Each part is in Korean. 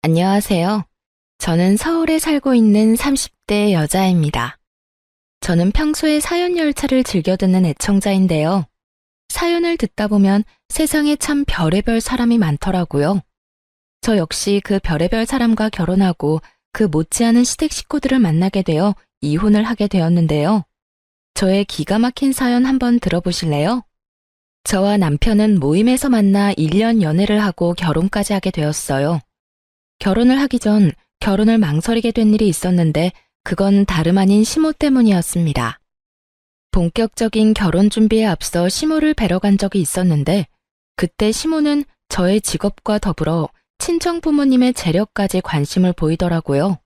안녕하세요. 저는 서울에 살고 있는 30대 여자입니다. 저는 평소에 사연 열차를 즐겨 듣는 애청자인데요. 사연을 듣다 보면 세상에 참 별의별 사람이 많더라고요. 저 역시 그 별의별 사람과 결혼하고 그 못지않은 시댁 식구들을 만나게 되어 이혼을 하게 되었는데요. 저의 기가 막힌 사연 한번 들어보실래요? 저와 남편은 모임에서 만나 1년 연애를 하고 결혼까지 하게 되었어요. 결혼을 하기 전 결혼을 망설이게 된 일이 있었는데 그건 다름 아닌 시모 때문이었습니다. 본격적인 결혼 준비에 앞서 시모를 뵈러 간 적이 있었는데 그때 시모는 저의 직업과 더불어 친정 부모님의 재력까지 관심을 보이더라고요.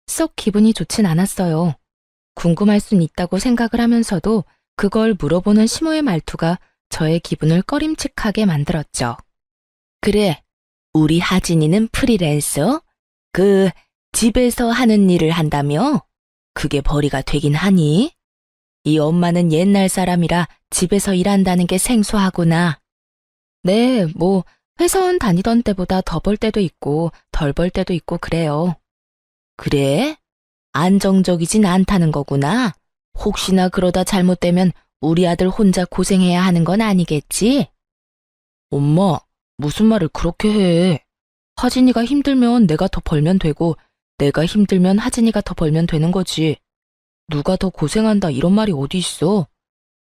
썩 기분이 좋진 않았어요. 궁금할 순 있다고 생각을 하면서도 그걸 물어보는 시모의 말투가 저의 기분을 꺼림칙하게 만들었죠. 그래, 우리 하진이는 프리랜서? 집에서 하는 일을 한다며? 그게 벌이가 되긴 하니? 이 엄마는 옛날 사람이라 집에서 일한다는 게 생소하구나. 네, 회사원 다니던 때보다 더 벌 때도 있고 덜 벌 때도 있고 그래요. 그래? 안정적이진 않다는 거구나. 혹시나 그러다 잘못되면 우리 아들 혼자 고생해야 하는 건 아니겠지? 엄마, 무슨 말을 그렇게 해? 하진이가 힘들면 내가 더 벌면 되고 내가 힘들면 하진이가 더 벌면 되는 거지. 누가 더 고생한다 이런 말이 어디 있어?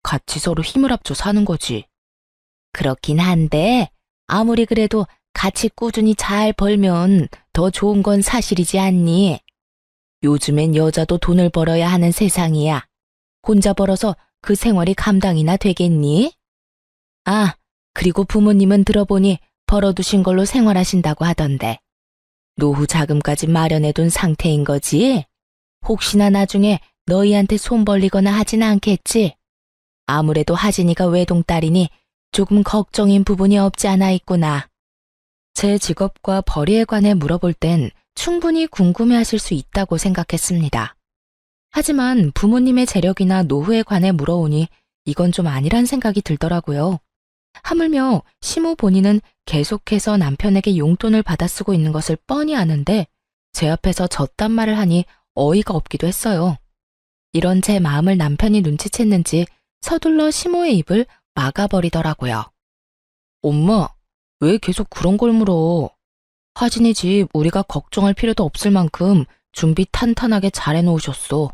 같이 서로 힘을 합쳐 사는 거지. 그렇긴 한데 아무리 그래도 같이 꾸준히 잘 벌면 더 좋은 건 사실이지 않니? 요즘엔 여자도 돈을 벌어야 하는 세상이야. 혼자 벌어서 그 생활이 감당이나 되겠니? 아, 그리고 부모님은 들어보니 벌어두신 걸로 생활하신다고 하던데. 노후 자금까지 마련해둔 상태인 거지? 혹시나 나중에 너희한테 손 벌리거나 하진 않겠지? 아무래도 하진이가 외동딸이니 조금 걱정인 부분이 없지 않아 있구나. 제 직업과 벌이에 관해 물어볼 땐 충분히 궁금해하실 수 있다고 생각했습니다. 하지만 부모님의 재력이나 노후에 관해 물어오니 이건 좀 아니란 생각이 들더라고요. 하물며 시모 본인은 계속해서 남편에게 용돈을 받아 쓰고 있는 것을 뻔히 아는데 제 앞에서 저딴 말을 하니 어이가 없기도 했어요. 이런 제 마음을 남편이 눈치챘는지 서둘러 시모의 입을 막아버리더라고요. 엄마, 왜 계속 그런 걸 물어? 하진이 집 우리가 걱정할 필요도 없을 만큼 준비 탄탄하게 잘 해놓으셨어.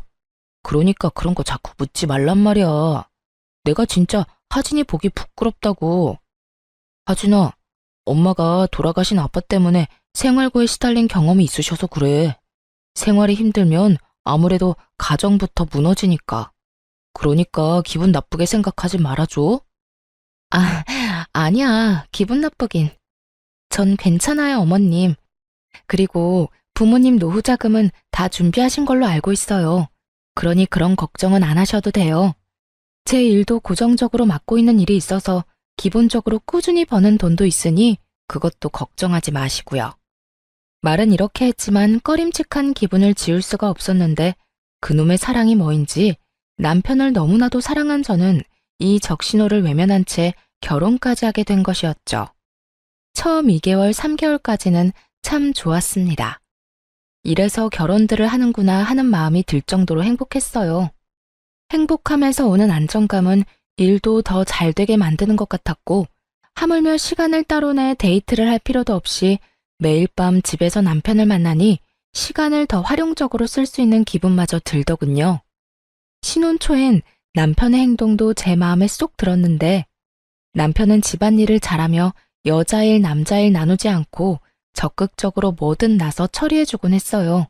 그러니까 그런 거 자꾸 묻지 말란 말이야. 내가 진짜 하진이 보기 부끄럽다고. 하진아, 엄마가 돌아가신 아빠 때문에 생활고에 시달린 경험이 있으셔서 그래. 생활이 힘들면 아무래도 가정부터 무너지니까. 그러니까 기분 나쁘게 생각하지 말아줘. 아, 아니야. 기분 나쁘긴. 전 괜찮아요, 어머님. 그리고 부모님 노후 자금은 다 준비하신 걸로 알고 있어요. 그러니 그런 걱정은 안 하셔도 돼요. 제 일도 고정적으로 맡고 있는 일이 있어서 기본적으로 꾸준히 버는 돈도 있으니 그것도 걱정하지 마시고요. 말은 이렇게 했지만 꺼림칙한 기분을 지울 수가 없었는데 그놈의 사랑이 뭐인지 남편을 너무나도 사랑한 저는 이 적신호를 외면한 채 결혼까지 하게 된 것이었죠. 처음 2개월, 3개월까지는 참 좋았습니다. 이래서 결혼들을 하는구나 하는 마음이 들 정도로 행복했어요. 행복하면서 오는 안정감은 일도 더 잘 되게 만드는 것 같았고 하물며 시간을 따로 내 데이트를 할 필요도 없이 매일 밤 집에서 남편을 만나니 시간을 더 활용적으로 쓸 수 있는 기분마저 들더군요. 신혼 초엔 남편의 행동도 제 마음에 쏙 들었는데 남편은 집안일을 잘하며 여자일 남자일 나누지 않고 적극적으로 뭐든 나서 처리해주곤 했어요.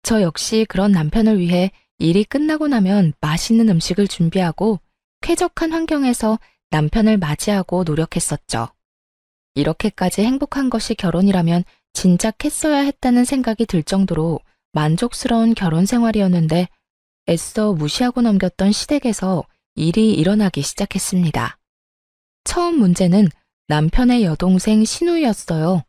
저 역시 그런 남편을 위해 일이 끝나고 나면 맛있는 음식을 준비하고 쾌적한 환경에서 남편을 맞이하고 노력했었죠. 이렇게까지 행복한 것이 결혼이라면 진작 했어야 했다는 생각이 들 정도로 만족스러운 결혼 생활이었는데 애써 무시하고 넘겼던 시댁에서 일이 일어나기 시작했습니다. 처음 문제는 남편의 여동생 신우였어요.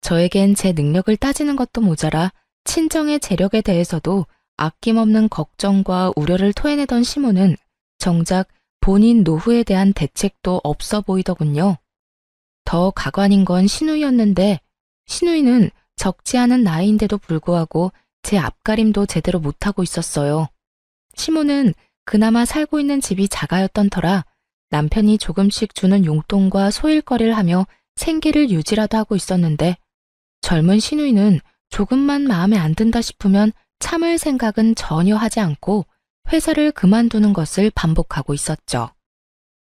저에겐 제 능력을 따지는 것도 모자라 친정의 재력에 대해서도 아낌없는 걱정과 우려를 토해내던 시모는 정작 본인 노후에 대한 대책도 없어 보이더군요. 더 가관인 건 신우이였는데 신우이는 적지 않은 나이인데도 불구하고 제 앞가림도 제대로 못하고 있었어요. 시모는 그나마 살고 있는 집이 자가였던 터라 남편이 조금씩 주는 용돈과 소일거리를 하며 생계를 유지라도 하고 있었는데 젊은 시누이는 조금만 마음에 안 든다 싶으면 참을 생각은 전혀 하지 않고 회사를 그만두는 것을 반복하고 있었죠.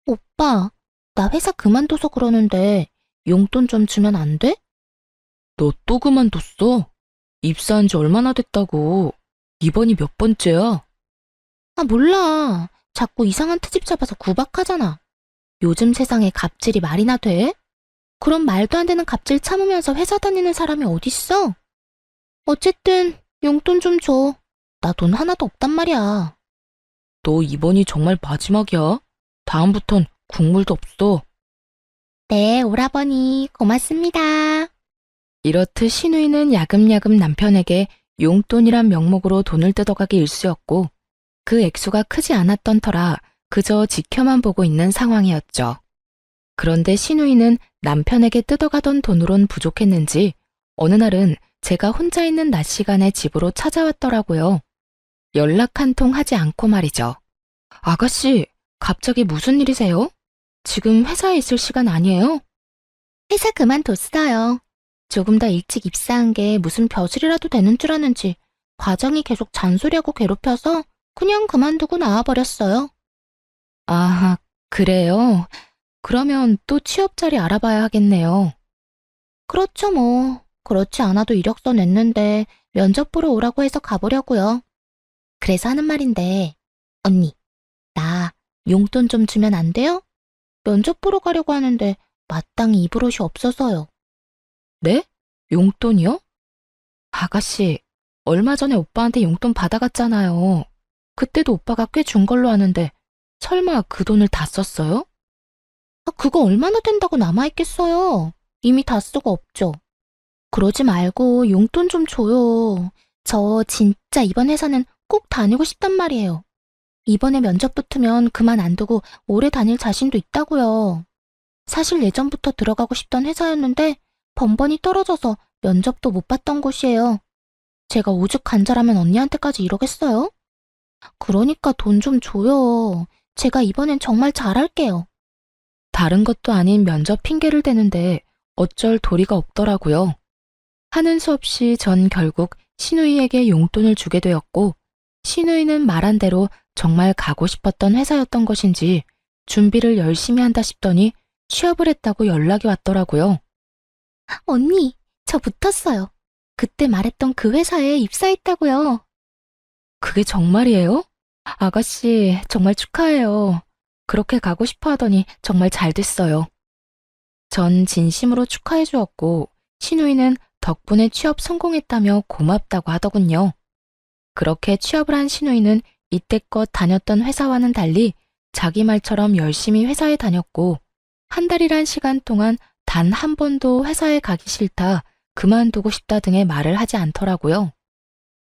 오빠, 나 회사 그만둬서 그러는데 용돈 좀 주면 안 돼? 너 또 그만뒀어? 입사한 지 얼마나 됐다고. 이번이 몇 번째야? 아, 몰라. 자꾸 이상한 트집 잡아서 구박하잖아. 요즘 세상에 갑질이 말이나 돼? 그럼 말도 안 되는 갑질 참으면서 회사 다니는 사람이 어딨어? 어쨌든 용돈 좀 줘. 나 돈 하나도 없단 말이야. 너 이번이 정말 마지막이야. 다음부턴 국물도 없어. 네, 오라버니 고맙습니다. 이렇듯 시누이는 야금야금 남편에게 용돈이란 명목으로 돈을 뜯어가기 일쑤였고 그 액수가 크지 않았던 터라 그저 지켜만 보고 있는 상황이었죠. 그런데 시누이는 남편에게 뜯어가던 돈으론 부족했는지 어느 날은 제가 혼자 있는 낮 시간에 집으로 찾아왔더라고요. 연락 한 통 하지 않고 말이죠. 아가씨, 갑자기 무슨 일이세요? 지금 회사에 있을 시간 아니에요? 회사 그만뒀어요. 조금 더 일찍 입사한 게 무슨 벼슬이라도 되는 줄 아는지 과장이 계속 잔소리하고 괴롭혀서 그냥 그만두고 나와버렸어요. 아, 그래요? 그러면 또 취업 자리 알아봐야 하겠네요. 그렇죠 뭐. 그렇지 않아도 이력서 냈는데 면접 보러 오라고 해서 가보려고요. 그래서 하는 말인데 언니, 나 용돈 좀 주면 안 돼요? 면접 보러 가려고 하는데 마땅히 입을 옷이 없어서요. 네? 용돈이요? 아가씨, 얼마 전에 오빠한테 용돈 받아갔잖아요. 그때도 오빠가 꽤 준 걸로 아는데 설마 그 돈을 다 썼어요? 아, 그거 얼마나 된다고 남아있겠어요. 이미 다 쓰고 없죠. 그러지 말고 용돈 좀 줘요. 저 진짜 이번 회사는 꼭 다니고 싶단 말이에요. 이번에 면접 붙으면 그만 안 두고 오래 다닐 자신도 있다고요. 사실 예전부터 들어가고 싶던 회사였는데 번번이 떨어져서 면접도 못 봤던 곳이에요. 제가 오죽 간절하면 언니한테까지 이러겠어요? 그러니까 돈 좀 줘요. 제가 이번엔 정말 잘할게요. 다른 것도 아닌 면접 핑계를 대는데 어쩔 도리가 없더라고요. 하는 수 없이 전 결국 시누이에게 용돈을 주게 되었고 시누이는 말한 대로 정말 가고 싶었던 회사였던 것인지 준비를 열심히 한다 싶더니 취업을 했다고 연락이 왔더라고요. 언니, 저 붙었어요. 그때 말했던 그 회사에 입사했다고요. 그게 정말이에요? 아가씨, 정말 축하해요. 그렇게 가고 싶어 하더니 정말 잘 됐어요. 전 진심으로 축하해 주었고 시누이는 덕분에 취업 성공했다며 고맙다고 하더군요. 그렇게 취업을 한 시누이는 이때껏 다녔던 회사와는 달리 자기 말처럼 열심히 회사에 다녔고 한 달이란 시간 동안 단 한 번도 회사에 가기 싫다, 그만두고 싶다 등의 말을 하지 않더라고요.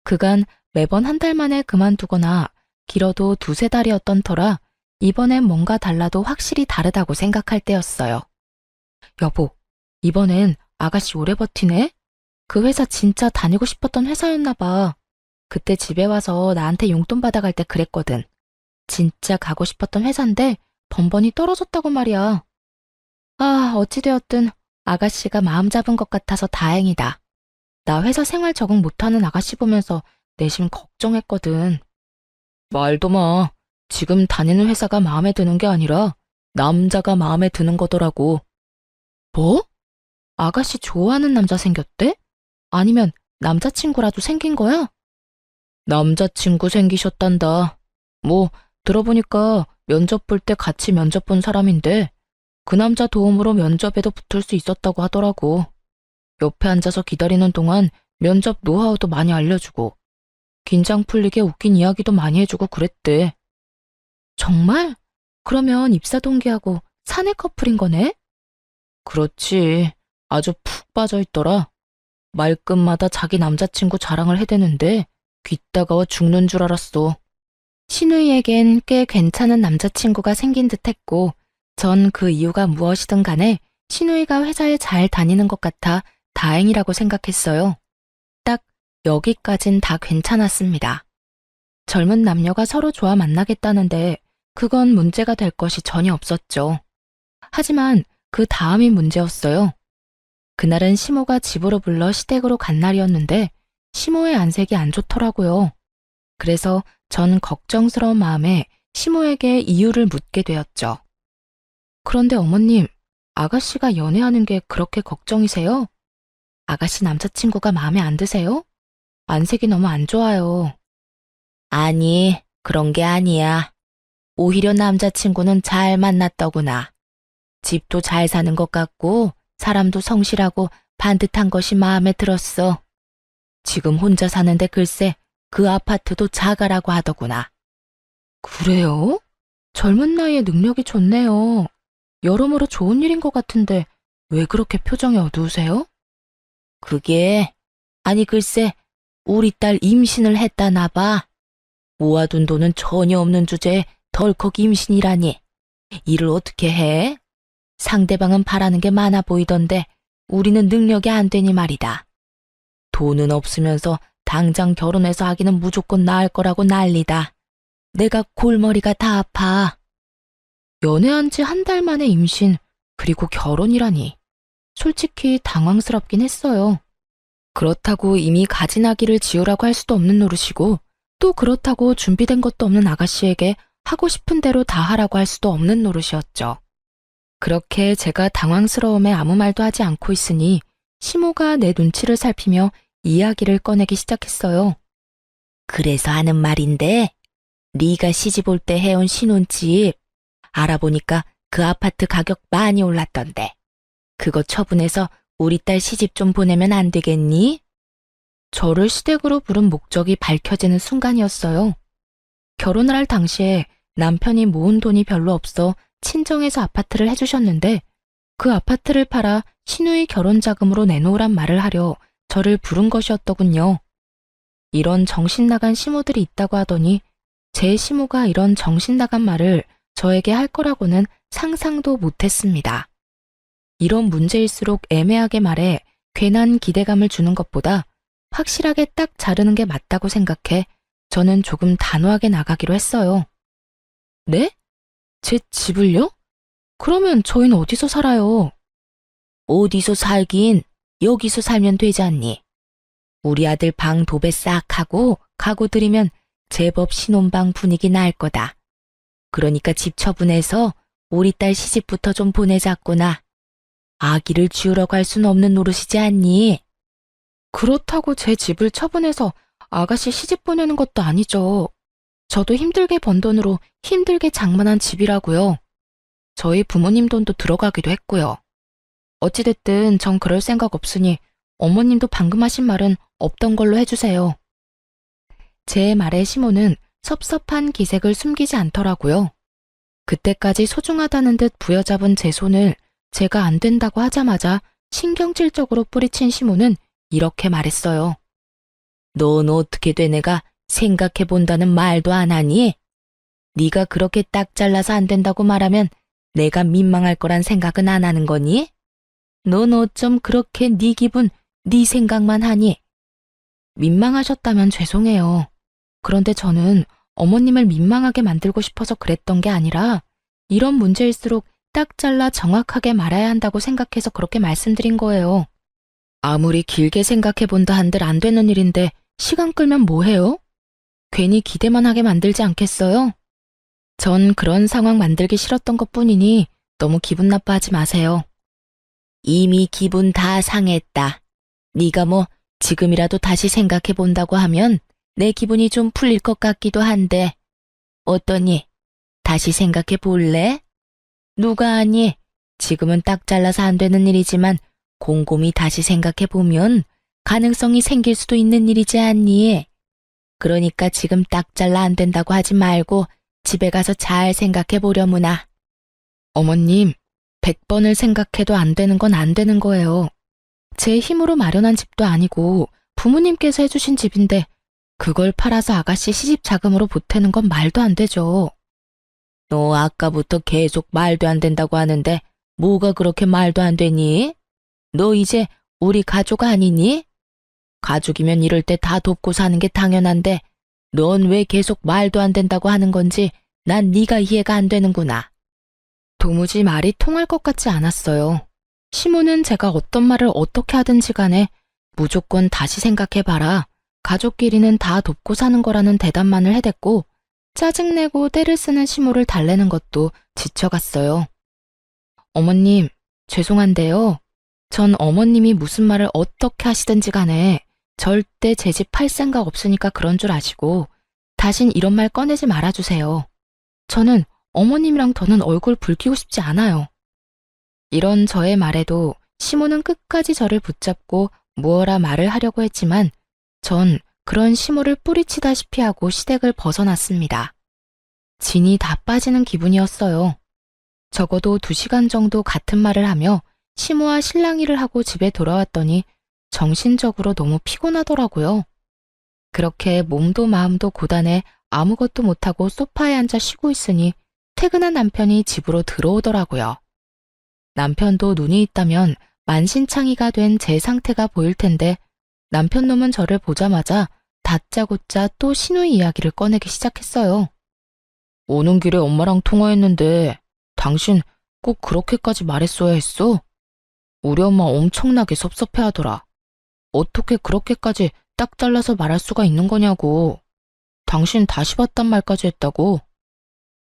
그간 매번 한 달 만에 그만두거나 길어도 두세 달이었던 터라 이번엔 뭔가 달라도 확실히 다르다고 생각할 때였어요. 여보, 이번엔 아가씨 오래 버티네? 그 회사 진짜 다니고 싶었던 회사였나 봐. 그때 집에 와서 나한테 용돈 받아갈 때 그랬거든. 진짜 가고 싶었던 회사인데 번번이 떨어졌다고 말이야. 아, 어찌되었든 아가씨가 마음 잡은 것 같아서 다행이다. 나 회사 생활 적응 못하는 아가씨 보면서 내심 걱정했거든. 말도 마. 지금 다니는 회사가 마음에 드는 게 아니라 남자가 마음에 드는 거더라고. 뭐? 아가씨 좋아하는 남자 생겼대? 아니면 남자친구라도 생긴 거야? 남자친구 생기셨단다. 뭐 들어보니까 면접 볼 때 같이 면접 본 사람인데 그 남자 도움으로 면접에도 붙을 수 있었다고 하더라고. 옆에 앉아서 기다리는 동안 면접 노하우도 많이 알려주고 긴장 풀리게 웃긴 이야기도 많이 해주고 그랬대. 정말? 그러면 입사 동기하고 사내 커플인 거네? 그렇지. 아주 푹 빠져있더라. 말끝마다 자기 남자친구 자랑을 해대는데 귀 따가워 죽는 줄 알았어. 신우이에겐 꽤 괜찮은 남자친구가 생긴 듯 했고 전 그 이유가 무엇이든 간에 신우이가 회사에 잘 다니는 것 같아 다행이라고 생각했어요. 딱 여기까진 다 괜찮았습니다. 젊은 남녀가 서로 좋아 만나겠다는데 그건 문제가 될 것이 전혀 없었죠. 하지만 그 다음이 문제였어요. 그날은 시모가 집으로 불러 시댁으로 간 날이었는데 시모의 안색이 안 좋더라고요. 그래서 전 걱정스러운 마음에 시모에게 이유를 묻게 되었죠. 그런데 어머님, 아가씨가 연애하는 게 그렇게 걱정이세요? 아가씨 남자친구가 마음에 안 드세요? 안색이 너무 안 좋아요. 아니, 그런 게 아니야. 오히려 남자친구는 잘 만났더구나. 집도 잘 사는 것 같고 사람도 성실하고 반듯한 것이 마음에 들었어. 지금 혼자 사는데 글쎄 그 아파트도 자가라고 하더구나. 그래요? 젊은 나이에 능력이 좋네요. 여러모로 좋은 일인 것 같은데 왜 그렇게 표정이 어두우세요? 아니 글쎄 우리 딸 임신을 했다나 봐. 모아둔 돈은 전혀 없는 주제에 덜컥 임신이라니. 일을 어떻게 해? 상대방은 바라는 게 많아 보이던데 우리는 능력이 안 되니 말이다. 돈은 없으면서 당장 결혼해서 하기는 무조건 나을 거라고 난리다. 내가 골머리가 다 아파. 연애한 지 한 달 만에 임신, 그리고 결혼이라니. 솔직히 당황스럽긴 했어요. 그렇다고 이미 가진 아기를 지우라고 할 수도 없는 노릇이고, 또 그렇다고 준비된 것도 없는 아가씨에게 하고 싶은 대로 다 하라고 할 수도 없는 노릇이었죠. 그렇게 제가 당황스러움에 아무 말도 하지 않고 있으니 시모가 내 눈치를 살피며 이야기를 꺼내기 시작했어요. 그래서 하는 말인데 네가 시집 올 때 해온 신혼집 알아보니까 그 아파트 가격 많이 올랐던데 그거 처분해서 우리 딸 시집 좀 보내면 안 되겠니? 저를 시댁으로 부른 목적이 밝혀지는 순간이었어요. 결혼을 할 당시에 남편이 모은 돈이 별로 없어 친정에서 아파트를 해주셨는데 그 아파트를 팔아 시누이 결혼 자금으로 내놓으란 말을 하려 저를 부른 것이었더군요. 이런 정신나간 시모들이 있다고 하더니 제 시모가 이런 정신나간 말을 저에게 할 거라고는 상상도 못했습니다. 이런 문제일수록 애매하게 말해 괜한 기대감을 주는 것보다 확실하게 딱 자르는 게 맞다고 생각해 저는 조금 단호하게 나가기로 했어요. 네? 제 집을요? 그러면 저희는 어디서 살아요? 어디서 살긴 여기서 살면 되지 않니? 우리 아들 방 도배 싹 하고 가구 들이면 제법 신혼방 분위기 날 거다. 그러니까 집 처분해서 우리 딸 시집부터 좀 보내자꾸나. 아기를 지우라고 할 수는 없는 노릇이지 않니? 그렇다고 제 집을 처분해서 아가씨 시집 보내는 것도 아니죠. 저도 힘들게 번 돈으로 힘들게 장만한 집이라고요. 저희 부모님 돈도 들어가기도 했고요. 어찌됐든 전 그럴 생각 없으니 어머님도 방금 하신 말은 없던 걸로 해주세요. 제 말에 시모는 섭섭한 기색을 숨기지 않더라고요. 그때까지 소중하다는 듯 부여잡은 제 손을 제가 안 된다고 하자마자 신경질적으로 뿌리친 시모는 이렇게 말했어요. 넌 어떻게 된 애가 생각해본다는 말도 안 하니? 네가 그렇게 딱 잘라서 안 된다고 말하면 내가 민망할 거란 생각은 안 하는 거니? 넌 어쩜 그렇게 네 기분, 네 생각만 하니? 민망하셨다면 죄송해요. 그런데 저는 어머님을 민망하게 만들고 싶어서 그랬던 게 아니라 이런 문제일수록 딱 잘라 정확하게 말아야 한다고 생각해서 그렇게 말씀드린 거예요. 아무리 길게 생각해본다 한들 안 되는 일인데 시간 끌면 뭐해요? 괜히 기대만 하게 만들지 않겠어요? 전 그런 상황 만들기 싫었던 것뿐이니 너무 기분 나빠하지 마세요. 이미 기분 다 상했다. 네가 뭐 지금이라도 다시 생각해본다고 하면 내 기분이 좀 풀릴 것 같기도 한데 어떠니? 다시 생각해 볼래? 누가 아니? 지금은 딱 잘라서 안 되는 일이지만 곰곰이 다시 생각해 보면 가능성이 생길 수도 있는 일이지 않니? 그러니까 지금 딱 잘라 안 된다고 하지 말고 집에 가서 잘 생각해 보려무나. 어머님, 100번을 생각해도 안 되는 건 안 되는 거예요. 제 힘으로 마련한 집도 아니고 부모님께서 해주신 집인데 그걸 팔아서 아가씨 시집 자금으로 보태는 건 말도 안 되죠. 너 아까부터 계속 말도 안 된다고 하는데 뭐가 그렇게 말도 안 되니? 너 이제 우리 가족 아니니? 가족이면 이럴 때 다 돕고 사는 게 당연한데 넌 왜 계속 말도 안 된다고 하는 건지 난 네가 이해가 안 되는구나. 도무지 말이 통할 것 같지 않았어요. 시모는 제가 어떤 말을 어떻게 하든지 간에 무조건 다시 생각해봐라. 가족끼리는 다 돕고 사는 거라는 대답만을 해댔고 짜증내고 때를 쓰는 시모를 달래는 것도 지쳐갔어요. 어머님, 죄송한데요. 전 어머님이 무슨 말을 어떻게 하시든지 간에 절대 제 집 팔 생각 없으니까 그런 줄 아시고 다신 이런 말 꺼내지 말아주세요. 저는 어머님이랑 더는 얼굴 붉히고 싶지 않아요. 이런 저의 말에도 시모는 끝까지 저를 붙잡고 무어라 말을 하려고 했지만 전 그런 시모를 뿌리치다시피 하고 시댁을 벗어났습니다. 진이 다 빠지는 기분이었어요. 적어도 2시간 정도 같은 말을 하며 시모와 실랑이를 하고 집에 돌아왔더니 정신적으로 너무 피곤하더라고요. 그렇게 몸도 마음도 고단해 아무것도 못하고 소파에 앉아 쉬고 있으니 퇴근한 남편이 집으로 들어오더라고요. 남편도 눈이 있다면 만신창이가 된 제 상태가 보일 텐데 남편 놈은 저를 보자마자 다짜고짜 또 시누이 이야기를 꺼내기 시작했어요. 오는 길에 엄마랑 통화했는데 당신 꼭 그렇게까지 말했어야 했어? 우리 엄마 엄청나게 섭섭해하더라. 어떻게 그렇게까지 딱 잘라서 말할 수가 있는 거냐고. 당신 다시 봤단 말까지 했다고.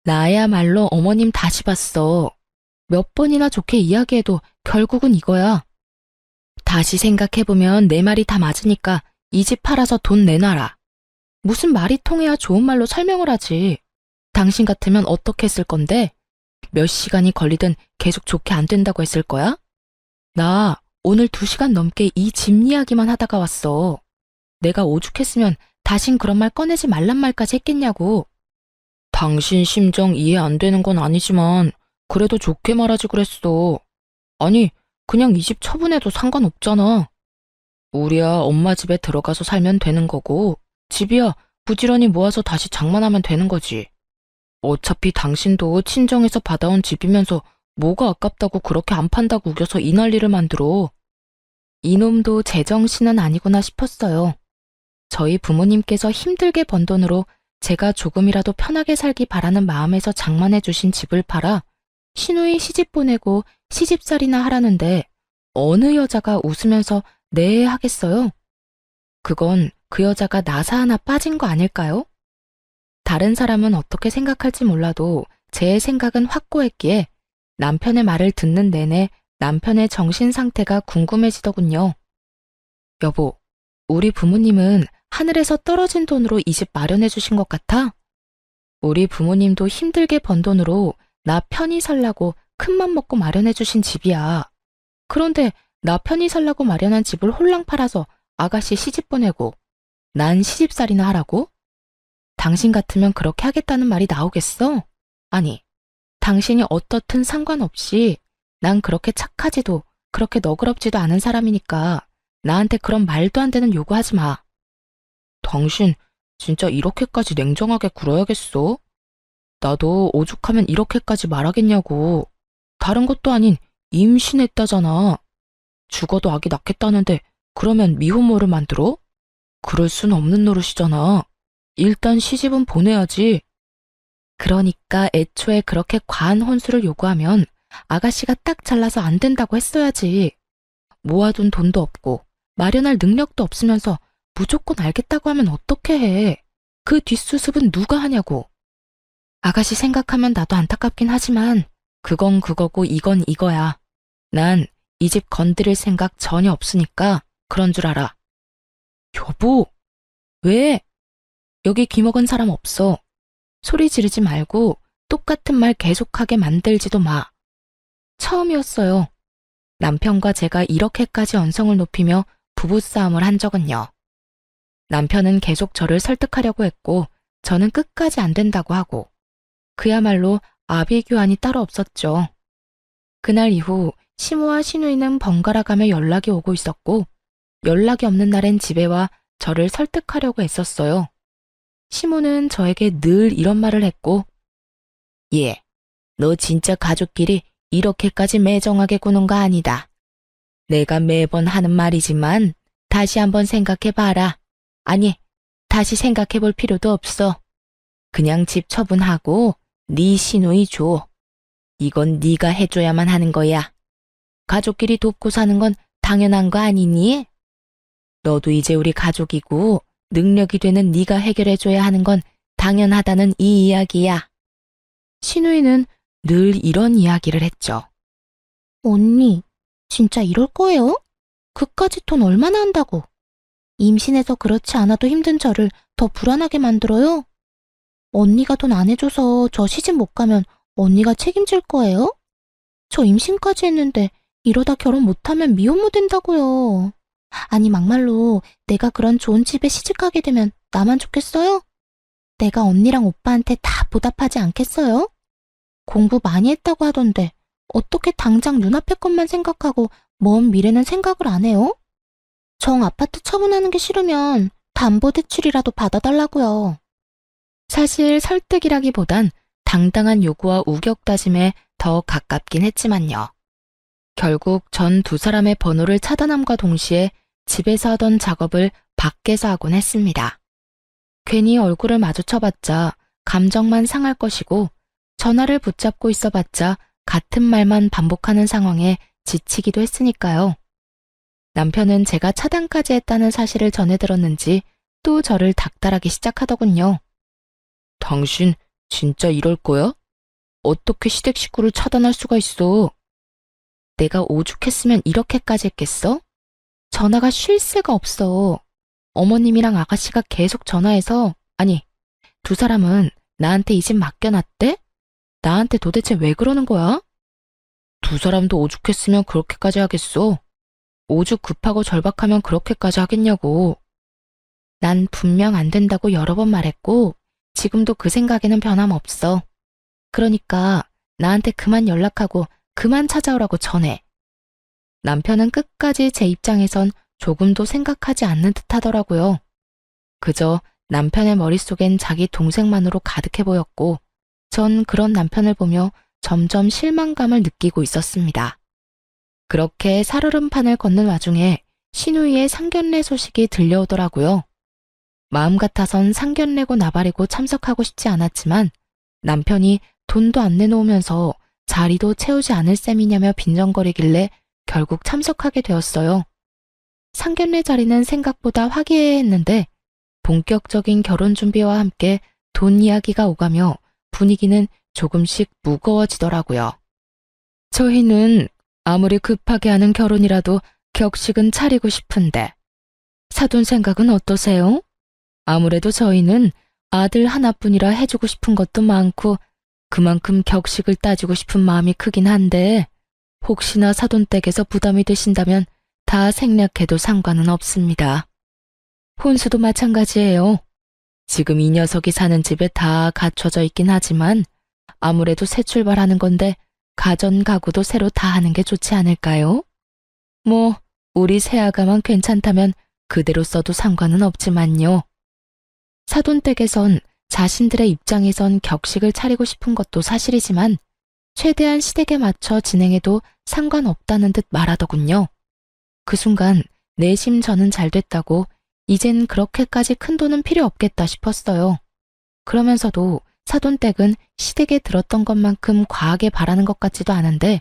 나야말로 어머님 다시 봤어. 몇 번이나 좋게 이야기해도 결국은 이거야. 다시 생각해보면 내 말이 다 맞으니까 이 집 팔아서 돈 내놔라. 무슨 말이 통해야 좋은 말로 설명을 하지. 당신 같으면 어떻게 했을 건데? 몇 시간이 걸리든 계속 좋게 안 된다고 했을 거야? 나 오늘 2시간 넘게 이 집 이야기만 하다가 왔어. 내가 오죽했으면 다신 그런 말 꺼내지 말란 말까지 했겠냐고. 당신 심정 이해 안 되는 건 아니지만 그래도 좋게 말하지 그랬어. 아니, 그냥 이 집 처분해도 상관없잖아. 우리야 엄마 집에 들어가서 살면 되는 거고 집이야 부지런히 모아서 다시 장만하면 되는 거지. 어차피 당신도 친정에서 받아온 집이면서 뭐가 아깝다고 그렇게 안 판다고 우겨서 이 난리를 만들어. 이놈도 제정신은 아니구나 싶었어요. 저희 부모님께서 힘들게 번 돈으로 제가 조금이라도 편하게 살기 바라는 마음에서 장만해 주신 집을 팔아 시누이 시집 보내고 시집살이나 하라는데 어느 여자가 웃으면서 네 하겠어요? 그건 그 여자가 나사 하나 빠진 거 아닐까요? 다른 사람은 어떻게 생각할지 몰라도 제 생각은 확고했기에 남편의 말을 듣는 내내 남편의 정신 상태가 궁금해지더군요. 여보, 우리 부모님은 하늘에서 떨어진 돈으로 이 집 마련해 주신 것 같아? 우리 부모님도 힘들게 번 돈으로 나 편히 살라고 큰맘 먹고 마련해 주신 집이야. 그런데 나 편히 살라고 마련한 집을 홀랑 팔아서 아가씨 시집 보내고 난 시집살이나 하라고? 당신 같으면 그렇게 하겠다는 말이 나오겠어? 아니, 당신이 어떻든 상관없이 난 그렇게 착하지도 그렇게 너그럽지도 않은 사람이니까 나한테 그런 말도 안 되는 요구하지 마. 당신 진짜 이렇게까지 냉정하게 굴어야겠어? 나도 오죽하면 이렇게까지 말하겠냐고. 다른 것도 아닌 임신했다잖아. 죽어도 아기 낳겠다는데 그러면 미혼모를 만들어? 그럴 순 없는 노릇이잖아. 일단 시집은 보내야지. 그러니까 애초에 그렇게 과한 혼수를 요구하면 아가씨가 딱 잘라서 안 된다고 했어야지. 모아둔 돈도 없고 마련할 능력도 없으면서 무조건 알겠다고 하면 어떻게 해. 그 뒷수습은 누가 하냐고. 아가씨 생각하면 나도 안타깝긴 하지만 그건 그거고 이건 이거야. 난 이 집 건드릴 생각 전혀 없으니까 그런 줄 알아. 여보, 왜? 여기 귀먹은 사람 없어. 소리 지르지 말고 똑같은 말 계속하게 만들지도 마. 처음이었어요. 남편과 제가 이렇게까지 언성을 높이며 부부싸움을 한 적은요. 남편은 계속 저를 설득하려고 했고 저는 끝까지 안 된다고 하고 그야말로 아비규환이 따로 없었죠. 그날 이후 시모와 시누이는 번갈아 가며 연락이 오고 있었고 연락이 없는 날엔 집에 와 저를 설득하려고 애썼어요. 시모는 저에게 늘 이런 말을 했고 너 진짜 가족끼리 이렇게까지 매정하게 구는 거 아니다. 내가 매번 하는 말이지만 다시 한번 생각해봐라. 아니, 다시 생각해볼 필요도 없어. 그냥 집 처분하고 네 시누이 줘. 이건 네가 해줘야만 하는 거야. 가족끼리 돕고 사는 건 당연한 거 아니니? 너도 이제 우리 가족이고 능력이 되는 네가 해결해줘야 하는 건 당연하다는 이 이야기야. 시누이는 늘 이런 이야기를 했죠. 언니, 진짜 이럴 거예요? 그까짓 돈 얼마나 한다고? 임신해서 그렇지 않아도 힘든 저를 더 불안하게 만들어요? 언니가 돈 안 해줘서 저 시집 못 가면 언니가 책임질 거예요? 저 임신까지 했는데 이러다 결혼 못하면 미혼모 된다고요. 아니 막말로 내가 그런 좋은 집에 시집가게 되면 나만 좋겠어요? 내가 언니랑 오빠한테 다 보답하지 않겠어요? 공부 많이 했다고 하던데 어떻게 당장 눈앞의 것만 생각하고 먼 미래는 생각을 안 해요? 정 아파트 처분하는 게 싫으면 담보대출이라도 받아달라고요. 사실 설득이라기보단 당당한 요구와 우격다짐에 더 가깝긴 했지만요. 결국 전 두 사람의 번호를 차단함과 동시에 집에서 하던 작업을 밖에서 하곤 했습니다. 괜히 얼굴을 마주쳐봤자 감정만 상할 것이고 전화를 붙잡고 있어봤자 같은 말만 반복하는 상황에 지치기도 했으니까요. 남편은 제가 차단까지 했다는 사실을 전해 들었는지 또 저를 닥달하기 시작하더군요. 당신 진짜 이럴 거야? 어떻게 시댁 식구를 차단할 수가 있어? 내가 오죽했으면 이렇게까지 했겠어? 전화가 쉴 새가 없어. 어머님이랑 아가씨가 계속 전화해서 아니, 두 사람은 나한테 이 집 맡겨놨대? 나한테 도대체 왜 그러는 거야? 두 사람도 오죽했으면 그렇게까지 하겠어? 오죽 급하고 절박하면 그렇게까지 하겠냐고. 난 분명 안 된다고 여러 번 말했고 지금도 그 생각에는 변함없어. 그러니까 나한테 그만 연락하고 그만 찾아오라고 전해. 남편은 끝까지 제 입장에선 조금도 생각하지 않는 듯 하더라고요. 그저 남편의 머릿속엔 자기 동생만으로 가득해 보였고 전 그런 남편을 보며 점점 실망감을 느끼고 있었습니다. 그렇게 살얼음판을 걷는 와중에 시누이의 상견례 소식이 들려오더라고요. 마음 같아선 상견례고 나발이고 참석하고 싶지 않았지만 남편이 돈도 안 내놓으면서 자리도 채우지 않을 셈이냐며 빈정거리길래 결국 참석하게 되었어요. 상견례 자리는 생각보다 화기애애했는데 본격적인 결혼 준비와 함께 돈 이야기가 오가며 분위기는 조금씩 무거워지더라고요. 저희는 아무리 급하게 하는 결혼이라도 격식은 차리고 싶은데 사돈 생각은 어떠세요? 아무래도 저희는 아들 하나뿐이라 해주고 싶은 것도 많고 그만큼 격식을 따지고 싶은 마음이 크긴 한데 혹시나 사돈 댁에서 부담이 되신다면 다 생략해도 상관은 없습니다. 혼수도 마찬가지예요. 지금 이 녀석이 사는 집에 다 갖춰져 있긴 하지만 아무래도 새 출발하는 건데 가전 가구도 새로 다 하는 게 좋지 않을까요? 뭐 우리 새아가만 괜찮다면 그대로 써도 상관은 없지만요. 사돈 댁에선 자신들의 입장에선 격식을 차리고 싶은 것도 사실이지만 최대한 시댁에 맞춰 진행해도 상관없다는 듯 말하더군요. 그 순간 내심 저는 잘 됐다고 이젠 그렇게까지 큰 돈은 필요 없겠다 싶었어요. 그러면서도 사돈댁은 시댁에 들었던 것만큼 과하게 바라는 것 같지도 않은데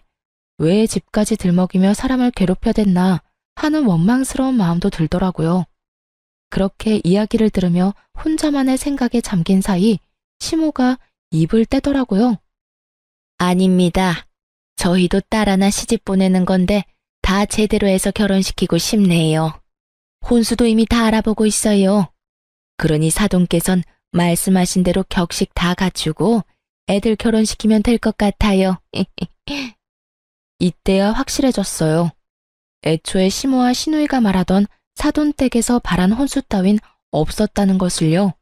왜 집까지 들먹이며 사람을 괴롭혀댔나 하는 원망스러운 마음도 들더라고요. 그렇게 이야기를 들으며 혼자만의 생각에 잠긴 사이 시모가 입을 떼더라고요. 아닙니다. 저희도 딸 하나 시집 보내는 건데 다 제대로 해서 결혼시키고 싶네요. 혼수도 이미 다 알아보고 있어요. 그러니 사돈께선 말씀하신 대로 격식 다 갖추고 애들 결혼시키면 될 것 같아요. 이때야 확실해졌어요. 애초에 시모와 시누이가 말하던 사돈댁에서 바란 혼수 따윈 없었다는 것을요.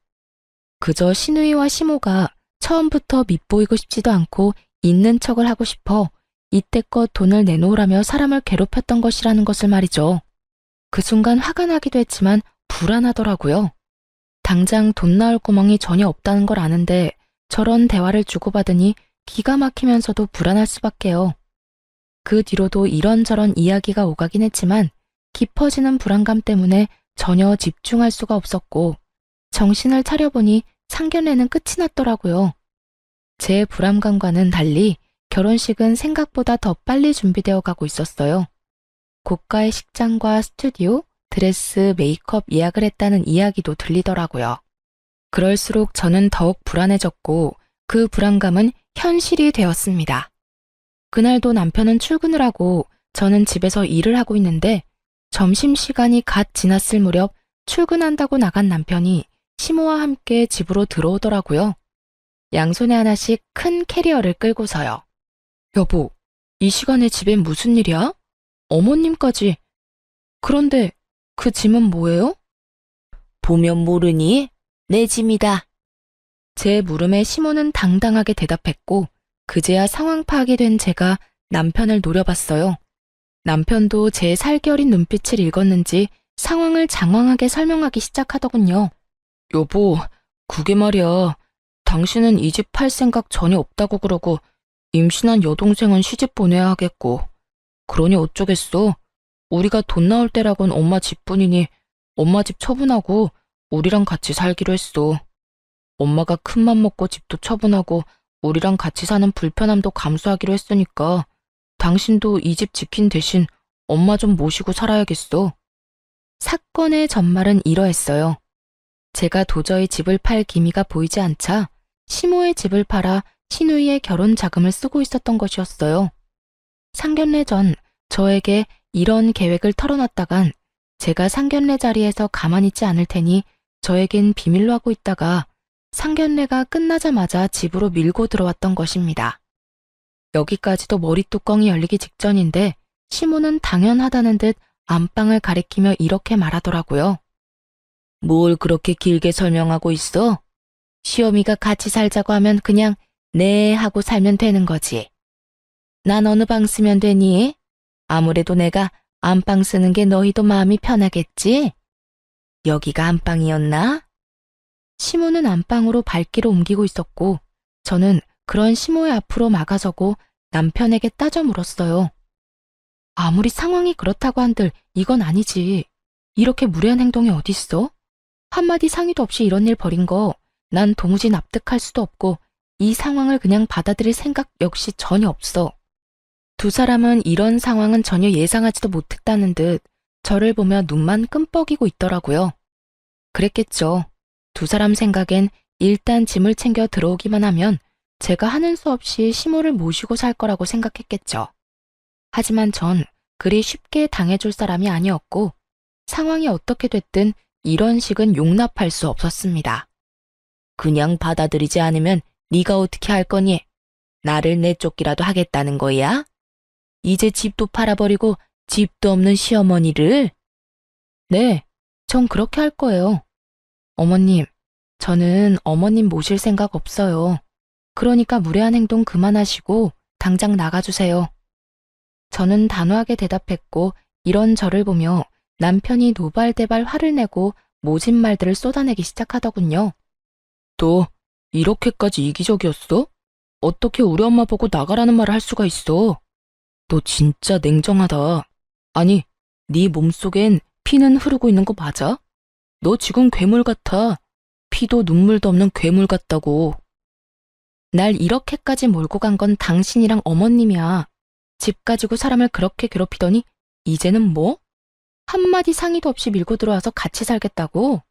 그저 시누이와 시모가 처음부터 밉보이고 싶지도 않고 있는 척을 하고 싶어 이때껏 돈을 내놓으라며 사람을 괴롭혔던 것이라는 것을 말이죠. 그 순간 화가 나기도 했지만 불안하더라고요. 당장 돈 나올 구멍이 전혀 없다는 걸 아는데 저런 대화를 주고받으니 기가 막히면서도 불안할 수밖에요. 그 뒤로도 이런저런 이야기가 오가긴 했지만 깊어지는 불안감 때문에 전혀 집중할 수가 없었고 정신을 차려보니 상견례는 끝이 났더라고요. 제 불안감과는 달리 결혼식은 생각보다 더 빨리 준비되어 가고 있었어요. 고가의 식장과 스튜디오, 드레스, 메이크업 예약을 했다는 이야기도 들리더라고요. 그럴수록 저는 더욱 불안해졌고 그 불안감은 현실이 되었습니다. 그날도 남편은 출근을 하고 저는 집에서 일을 하고 있는데 점심시간이 갓 지났을 무렵 출근한다고 나간 남편이 시모와 함께 집으로 들어오더라고요. 양손에 하나씩 큰 캐리어를 끌고서요. 여보, 이 시간에 집엔 무슨 일이야? 어머님까지. 그런데 그 짐은 뭐예요? 보면 모르니? 내 짐이다. 제 물음에 시모는 당당하게 대답했고 그제야 상황 파악이 된 제가 남편을 노려봤어요. 남편도 제 살결인 눈빛을 읽었는지 상황을 장황하게 설명하기 시작하더군요. 여보, 그게 말이야. 당신은 이 집 팔 생각 전혀 없다고 그러고 임신한 여동생은 시집 보내야 하겠고. 그러니 어쩌겠어. 우리가 돈 나올 때라곤 엄마 집뿐이니 엄마 집 처분하고 우리랑 같이 살기로 했어. 엄마가 큰맘 먹고 집도 처분하고 우리랑 같이 사는 불편함도 감수하기로 했으니까 당신도 이 집 지킨 대신 엄마 좀 모시고 살아야겠어. 사건의 전말은 이러했어요. 제가 도저히 집을 팔 기미가 보이지 않자 시모의 집을 팔아 시누이의 결혼 자금을 쓰고 있었던 것이었어요. 상견례 전 저에게 이런 계획을 털어놨다간 제가 상견례 자리에서 가만히 있지 않을 테니 저에겐 비밀로 하고 있다가 상견례가 끝나자마자 집으로 밀고 들어왔던 것입니다. 여기까지도 머리뚜껑이 열리기 직전인데 시모는 당연하다는 듯 안방을 가리키며 이렇게 말하더라고요. 뭘 그렇게 길게 설명하고 있어? 시어미가 같이 살자고 하면 그냥 네 하고 살면 되는 거지. 난 어느 방 쓰면 되니? 아무래도 내가 안방 쓰는 게 너희도 마음이 편하겠지? 여기가 안방이었나? 시모는 안방으로 발길을 옮기고 있었고 저는 그런 시모의 앞으로 막아서고 남편에게 따져 물었어요. 아무리 상황이 그렇다고 한들 이건 아니지. 이렇게 무례한 행동이 어딨어? 한마디 상의도 없이 이런 일 벌인 거 난 도무지 납득할 수도 없고 이 상황을 그냥 받아들일 생각 역시 전혀 없어. 두 사람은 이런 상황은 전혀 예상하지도 못했다는 듯 저를 보며 눈만 끔뻑이고 있더라고요. 그랬겠죠. 두 사람 생각엔 일단 짐을 챙겨 들어오기만 하면 제가 하는 수 없이 시모를 모시고 살 거라고 생각했겠죠. 하지만 전 그리 쉽게 당해줄 사람이 아니었고 상황이 어떻게 됐든 이런 식은 용납할 수 없었습니다. 그냥 받아들이지 않으면 네가 어떻게 할 거니? 나를 내쫓기라도 하겠다는 거야? 이제 집도 팔아버리고 집도 없는 시어머니를? 네, 전 그렇게 할 거예요. 어머님, 저는 어머님 모실 생각 없어요. 그러니까 무례한 행동 그만하시고 당장 나가주세요. 저는 단호하게 대답했고 이런 저를 보며 남편이 노발대발 화를 내고 모진 말들을 쏟아내기 시작하더군요. 너 이렇게까지 이기적이었어? 어떻게 우리 엄마 보고 나가라는 말을 할 수가 있어? 너 진짜 냉정하다. 아니, 네 몸속엔 피는 흐르고 있는 거 맞아? 너 지금 괴물 같아. 피도 눈물도 없는 괴물 같다고. 날 이렇게까지 몰고 간 건 당신이랑 어머님이야. 집 가지고 사람을 그렇게 괴롭히더니 이제는 뭐? 한마디 상의도 없이 밀고 들어와서 같이 살겠다고?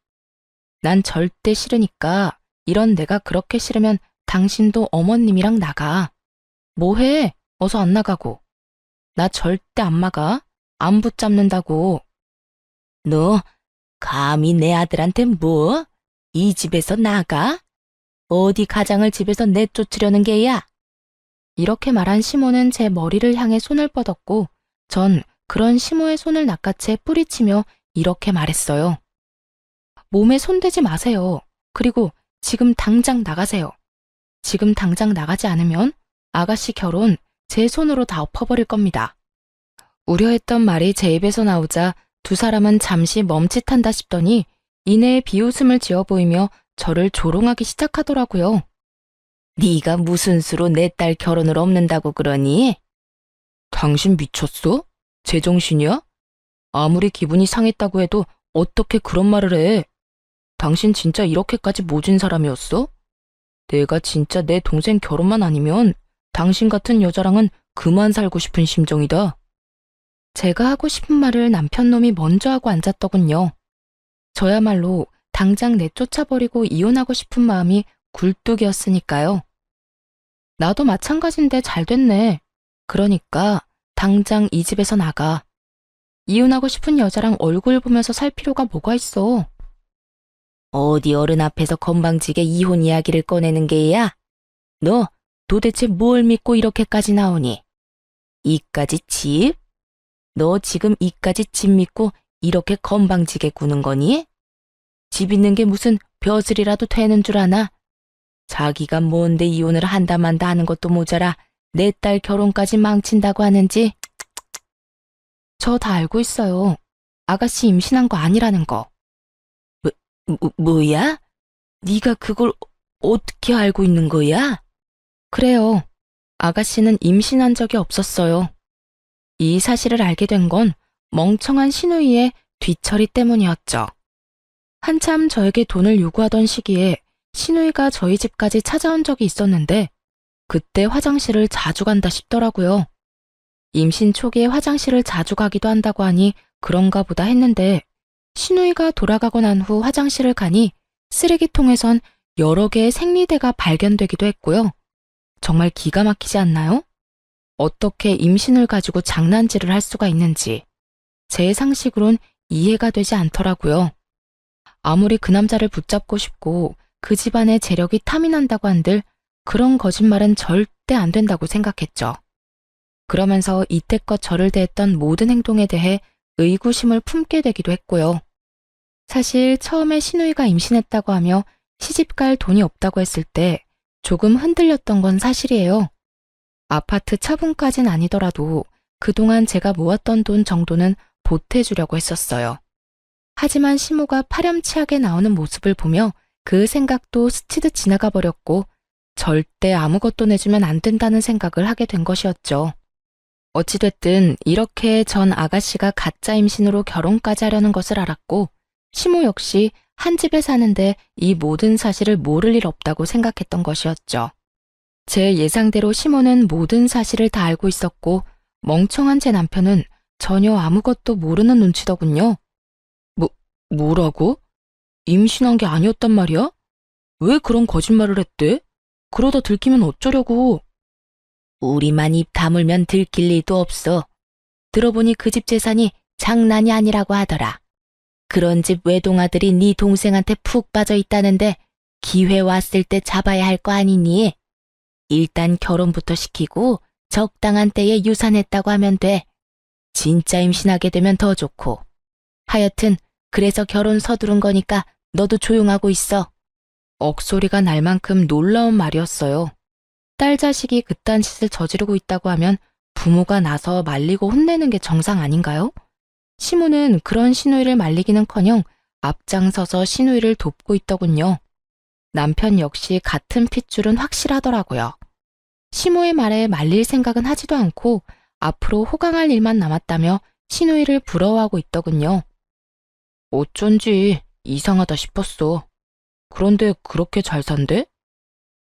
난 절대 싫으니까 이런 내가 그렇게 싫으면 당신도 어머님이랑 나가. 뭐해? 어서 안 나가고. 나 절대 안 막아. 안 붙잡는다고. 너 감히 내 아들한테 뭐? 이 집에서 나가? 어디 가장을 집에서 내쫓으려는 게야? 이렇게 말한 시모는 제 머리를 향해 손을 뻗었고 전 그런 시모의 손을 낚아채 뿌리치며 이렇게 말했어요. 몸에 손대지 마세요. 그리고 지금 당장 나가세요. 지금 당장 나가지 않으면 아가씨 결혼 제 손으로 다 엎어버릴 겁니다. 우려했던 말이 제 입에서 나오자 두 사람은 잠시 멈칫한다 싶더니 이내에 비웃음을 지어 보이며 저를 조롱하기 시작하더라고요. 네가 무슨 수로 내 딸 결혼을 없는다고 그러니? 당신 미쳤어? 제정신이야? 아무리 기분이 상했다고 해도 어떻게 그런 말을 해? 당신 진짜 이렇게까지 모진 사람이었어? 내가 진짜 내 동생 결혼만 아니면 당신 같은 여자랑은 그만 살고 싶은 심정이다. 제가 하고 싶은 말을 남편 놈이 먼저 하고 앉았더군요. 저야말로 당장 내쫓아버리고 이혼하고 싶은 마음이 굴뚝이었으니까요. 나도 마찬가지인데 잘 됐네. 그러니까 당장 이 집에서 나가. 이혼하고 싶은 여자랑 얼굴 보면서 살 필요가 뭐가 있어. 어디 어른 앞에서 건방지게 이혼 이야기를 꺼내는 게야? 너 도대체 뭘 믿고 이렇게까지 나오니? 이까지 집? 너 지금 이까지 집 믿고 이렇게 건방지게 구는 거니? 집 있는 게 무슨 벼슬이라도 되는 줄 아나? 자기가 뭔데 이혼을 한다 만다 하는 것도 모자라 내 딸 결혼까지 망친다고 하는지. 저 다 알고 있어요. 아가씨 임신한 거 아니라는 거. 뭐야? 네가 그걸 어떻게 알고 있는 거야? 그래요. 아가씨는 임신한 적이 없었어요. 이 사실을 알게 된 건 멍청한 신우이의 뒤처리 때문이었죠. 한참 저에게 돈을 요구하던 시기에 신우이가 저희 집까지 찾아온 적이 있었는데 그때 화장실을 자주 간다 싶더라고요. 임신 초기에 화장실을 자주 가기도 한다고 하니 그런가 보다 했는데 신우이가 돌아가고 난 후 화장실을 가니 쓰레기통에선 여러 개의 생리대가 발견되기도 했고요. 정말 기가 막히지 않나요? 어떻게 임신을 가지고 장난질을 할 수가 있는지 제 상식으론 이해가 되지 않더라고요. 아무리 그 남자를 붙잡고 싶고 그 집안의 재력이 탐이 난다고 한들 그런 거짓말은 절대 안 된다고 생각했죠. 그러면서 이때껏 저를 대했던 모든 행동에 대해 의구심을 품게 되기도 했고요. 사실 처음에 신우이가 임신했다고 하며 시집갈 돈이 없다고 했을 때 조금 흔들렸던 건 사실이에요. 아파트 처분까진 아니더라도 그동안 제가 모았던 돈 정도는 보태주려고 했었어요. 하지만 시모가 파렴치하게 나오는 모습을 보며 그 생각도 스치듯 지나가 버렸고 절대 아무것도 내주면 안 된다는 생각을 하게 된 것이었죠. 어찌됐든 이렇게 전 아가씨가 가짜 임신으로 결혼까지 하려는 것을 알았고 시모 역시 한 집에 사는데 이 모든 사실을 모를 일 없다고 생각했던 것이었죠. 제 예상대로 시모는 모든 사실을 다 알고 있었고 멍청한 제 남편은 전혀 아무것도 모르는 눈치더군요. 뭐라고? 임신한 게 아니었단 말이야? 왜 그런 거짓말을 했대? 그러다 들키면 어쩌려고? 우리만 입 다물면 들킬 일도 없어. 들어보니 그 집 재산이 장난이 아니라고 하더라. 그런 집 외동아들이 네 동생한테 푹 빠져 있다는데 기회 왔을 때 잡아야 할 거 아니니? 일단 결혼부터 시키고 적당한 때에 유산했다고 하면 돼. 진짜 임신하게 되면 더 좋고. 하여튼 그래서 결혼 서두른 거니까 너도 조용하고 있어. 억소리가 날 만큼 놀라운 말이었어요. 딸 자식이 그딴 짓을 저지르고 있다고 하면 부모가 나서 말리고 혼내는 게 정상 아닌가요? 시모는 그런 시누이를 말리기는커녕 앞장서서 시누이를 돕고 있더군요. 남편 역시 같은 핏줄은 확실하더라고요. 시모의 말에 말릴 생각은 하지도 않고 앞으로 호강할 일만 남았다며 시누이를 부러워하고 있더군요. 어쩐지 이상하다 싶었어. 그런데 그렇게 잘 산대?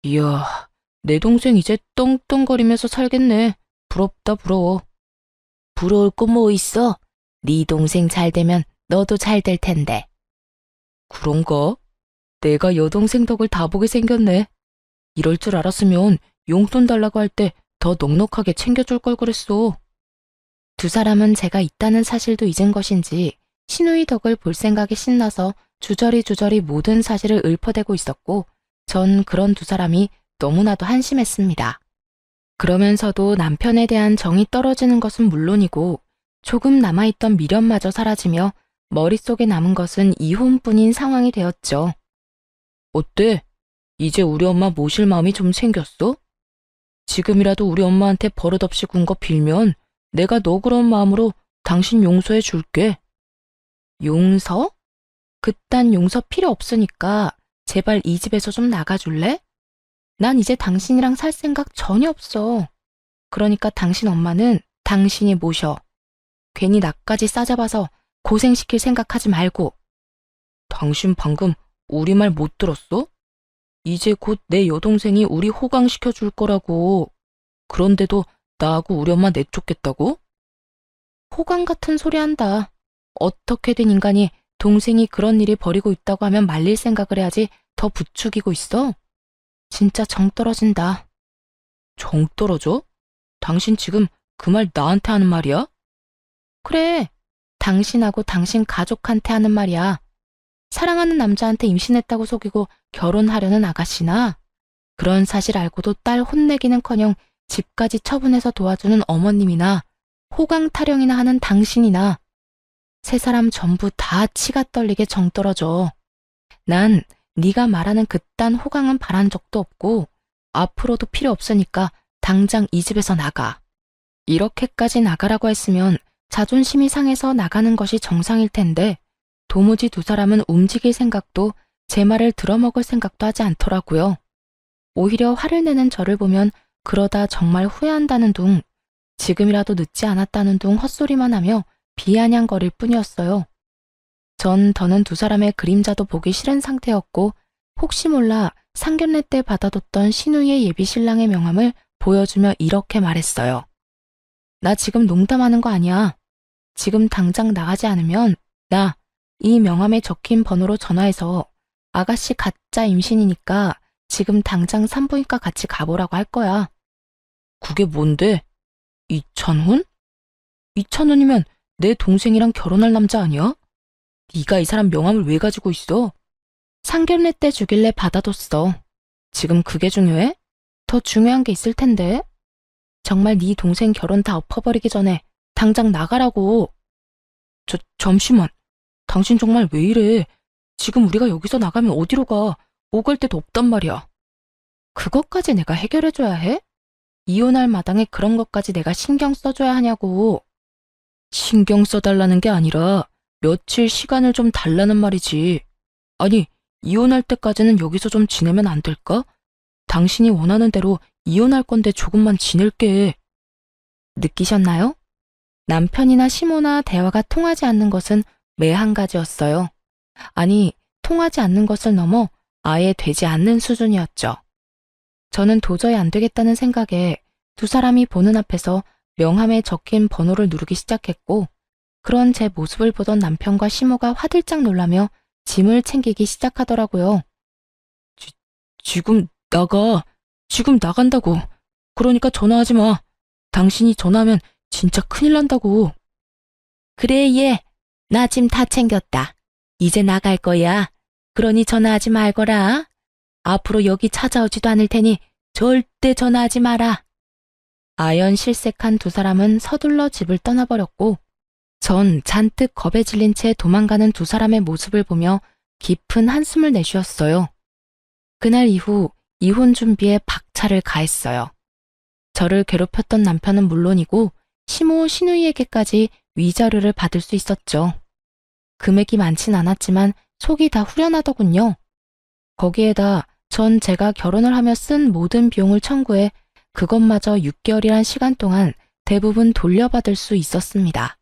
이야, 내 동생 이제 떵떵거리면서 살겠네. 부럽다 부러워. 부러울 거 뭐 있어? 네 동생 잘 되면 너도 잘 될 텐데. 그런가? 내가 여동생 덕을 다 보게 생겼네. 이럴 줄 알았으면 용돈 달라고 할 때 더 넉넉하게 챙겨줄 걸 그랬어. 두 사람은 제가 있다는 사실도 잊은 것인지 시누이 덕을 볼 생각에 신나서 주저리 모든 사실을 읊어대고 있었고 전 그런 두 사람이 너무나도 한심했습니다. 그러면서도 남편에 대한 정이 떨어지는 것은 물론이고 조금 남아있던 미련마저 사라지며 머릿속에 남은 것은 이혼뿐인 상황이 되었죠. 어때? 이제 우리 엄마 모실 마음이 좀 생겼어? 지금이라도 우리 엄마한테 버릇없이 군 거 빌면 내가 너 그런 마음으로 당신 용서해 줄게. 용서? 그딴 용서 필요 없으니까 제발 이 집에서 좀 나가줄래? 난 이제 당신이랑 살 생각 전혀 없어. 그러니까 당신 엄마는 당신이 모셔. 괜히 나까지 싸잡아서 고생시킬 생각하지 말고. 당신 방금 우리 말 못 들었어? 이제 곧 내 여동생이 우리 호강시켜 줄 거라고. 그런데도 나하고 우리 엄마 내쫓겠다고? 호강 같은 소리 한다. 어떻게 된 인간이 동생이 그런 일이 벌이고 있다고 하면 말릴 생각을 해야지 더 부추기고 있어? 진짜 정 떨어진다. 정 떨어져? 당신 지금 그 말 나한테 하는 말이야? 그래, 당신하고 당신 가족한테 하는 말이야. 사랑하는 남자한테 임신했다고 속이고 결혼하려는 아가씨나 그런 사실 알고도 딸 혼내기는커녕 집까지 처분해서 도와주는 어머님이나 호강 타령이나 하는 당신이나 세 사람 전부 다 치가 떨리게 정 떨어져. 난 네가 말하는 그딴 호강은 바란 적도 없고 앞으로도 필요 없으니까 당장 이 집에서 나가. 이렇게까지 나가라고 했으면 자존심이 상해서 나가는 것이 정상일 텐데 도무지 두 사람은 움직일 생각도 제 말을 들어먹을 생각도 하지 않더라고요. 오히려 화를 내는 저를 보면 그러다 정말 후회한다는 둥, 지금이라도 늦지 않았다는 둥 헛소리만 하며 비아냥거릴 뿐이었어요. 전 더는 두 사람의 그림자도 보기 싫은 상태였고 혹시 몰라 상견례 때 받아뒀던 신우이의 예비 신랑의 명함을 보여주며 이렇게 말했어요. 나 지금 농담하는 거 아니야. 지금 당장 나가지 않으면 나 이 명함에 적힌 번호로 전화해서 아가씨 가짜 임신이니까 지금 당장 산부인과 같이 가보라고 할 거야. 그게 뭔데? 이찬훈? 이찬훈이면 내 동생이랑 결혼할 남자 아니야? 네가 이 사람 명함을 왜 가지고 있어? 상견례 때 주길래 받아뒀어. 지금 그게 중요해? 더 중요한 게 있을 텐데. 정말 네 동생 결혼 다 엎어버리기 전에 당장 나가라고. 잠시만. 당신 정말 왜 이래? 지금 우리가 여기서 나가면 어디로 가? 오갈 데도 없단 말이야. 그것까지 내가 해결해줘야 해? 이혼할 마당에 그런 것까지 내가 신경 써줘야 하냐고. 신경 써달라는 게 아니라 며칠 시간을 좀 달라는 말이지. 아니, 이혼할 때까지는 여기서 좀 지내면 안 될까? 당신이 원하는 대로 이혼할 건데 조금만 지낼게. 느끼셨나요? 남편이나 시모나 대화가 통하지 않는 것은 매 한 가지였어요. 아니, 통하지 않는 것을 넘어 아예 되지 않는 수준이었죠. 저는 도저히 안 되겠다는 생각에 두 사람이 보는 앞에서 명함에 적힌 번호를 누르기 시작했고 그런 제 모습을 보던 남편과 시모가 화들짝 놀라며 짐을 챙기기 시작하더라고요. 지금 나가. 지금 나간다고. 그러니까 전화하지 마. 당신이 전화하면 진짜 큰일 난다고. 그래, 얘. 나 짐 다 챙겼다. 이제 나갈 거야. 그러니 전화하지 말거라. 앞으로 여기 찾아오지도 않을 테니 절대 전화하지 마라. 아연실색한 두 사람은 서둘러 집을 떠나버렸고 전 잔뜩 겁에 질린 채 도망가는 두 사람의 모습을 보며 깊은 한숨을 내쉬었어요. 그날 이후 이혼 준비에 박차를 가했어요. 저를 괴롭혔던 남편은 물론이고 시모 시누이에게까지 위자료를 받을 수 있었죠. 금액이 많진 않았지만 속이 다 후련하더군요. 거기에다 전 제가 결혼을 하며 쓴 모든 비용을 청구해 그것마저 6개월이란 시간 동안 대부분 돌려받을 수 있었습니다.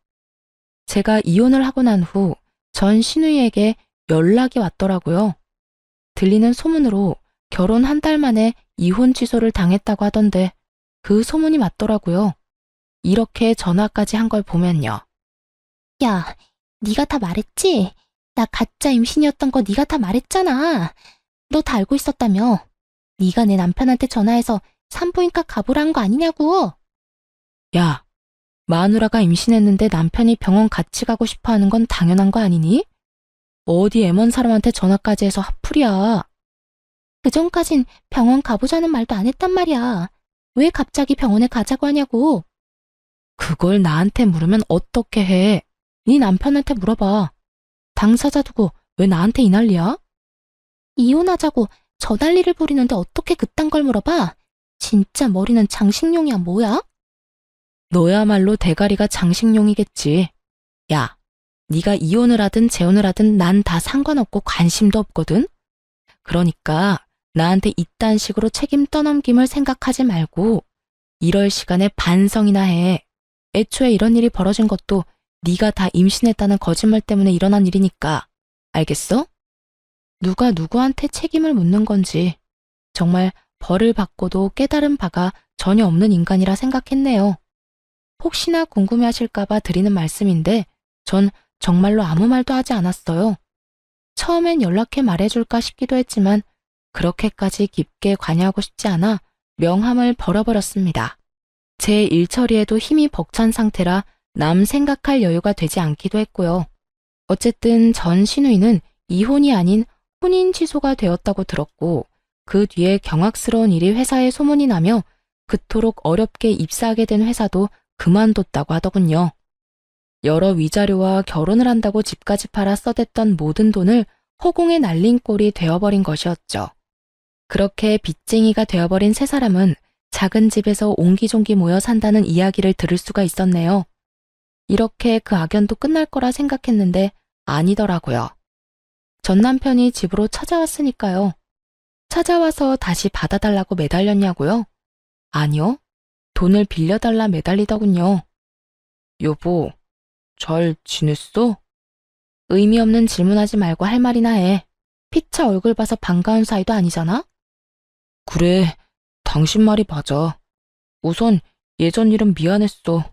제가 이혼을 하고 난 후 전 시누이에게 연락이 왔더라고요. 들리는 소문으로 결혼 한 달 만에 이혼 취소를 당했다고 하던데 그 소문이 맞더라고요. 이렇게 전화까지 한 걸 보면요. 야, 네가 다 말했지? 나 가짜 임신이었던 거 네가 다 말했잖아. 너 다 알고 있었다며. 네가 내 남편한테 전화해서 산부인과 가보라는 거 아니냐고. 야, 마누라가 임신했는데 남편이 병원 같이 가고 싶어 하는 건 당연한 거 아니니? 어디 애먼 사람한테 전화까지 해서 핫플이야. 그전까진 병원 가보자는 말도 안 했단 말이야. 왜 갑자기 병원에 가자고 하냐고. 그걸 나한테 물으면 어떻게 해? 네 남편한테 물어봐. 당사자 두고 왜 나한테 이 난리야? 이혼하자고 저 난리를 부리는데 어떻게 그딴 걸 물어봐? 진짜 머리는 장식용이야 뭐야? 너야말로 대가리가 장식용이겠지. 야, 네가 이혼을 하든 재혼을 하든 난 다 상관없고 관심도 없거든. 그러니까 나한테 이딴 식으로 책임 떠넘김을 생각하지 말고 이럴 시간에 반성이나 해. 애초에 이런 일이 벌어진 것도 네가 다 임신했다는 거짓말 때문에 일어난 일이니까. 알겠어? 누가 누구한테 책임을 묻는 건지 정말 벌을 받고도 깨달은 바가 전혀 없는 인간이라 생각했네요. 혹시나 궁금해하실까봐 드리는 말씀인데 전 정말로 아무 말도 하지 않았어요. 처음엔 연락해 말해줄까 싶기도 했지만 그렇게까지 깊게 관여하고 싶지 않아 명함을 벌어버렸습니다. 제 일처리에도 힘이 벅찬 상태라 남 생각할 여유가 되지 않기도 했고요. 어쨌든 전 신우이는 이혼이 아닌 혼인 취소가 되었다고 들었고 그 뒤에 경악스러운 일이 회사에 소문이 나며 그토록 어렵게 입사하게 된 회사도 그만뒀다고 하더군요. 여러 위자료와 결혼을 한다고 집까지 팔아 써댔던 모든 돈을 허공에 날린 꼴이 되어버린 것이었죠. 그렇게 빚쟁이가 되어버린 세 사람은 작은 집에서 옹기종기 모여 산다는 이야기를 들을 수가 있었네요. 이렇게 그 악연도 끝날 거라 생각했는데 아니더라고요. 전 남편이 집으로 찾아왔으니까요. 찾아와서 다시 받아달라고 매달렸냐고요? 아니요. 돈을 빌려달라 매달리더군요. 여보, 잘 지냈어? 의미 없는 질문하지 말고 할 말이나 해. 피차 얼굴 봐서 반가운 사이도 아니잖아? 그래, 당신 말이 맞아. 우선 예전 일은 미안했어.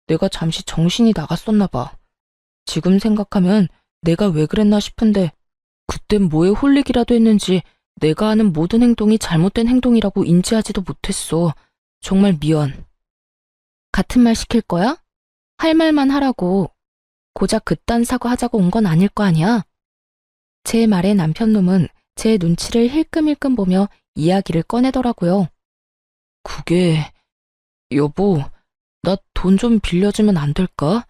내가 잠시 정신이 나갔었나 봐. 지금 생각하면 내가 왜 그랬나 싶은데 그땐 뭐에 홀리기라도 했는지 내가 하는 모든 행동이 잘못된 행동이라고 인지하지도 못했어. 정말 미안. 같은 말 시킬 거야? 할 말만 하라고. 고작 그딴 사과하자고 온 건 아닐 거 아니야? 제 말에 남편놈은 제 눈치를 힐끔힐끔 보며 이야기를 꺼내더라고요. 그게, 여보, 나 돈 좀 빌려주면 안 될까?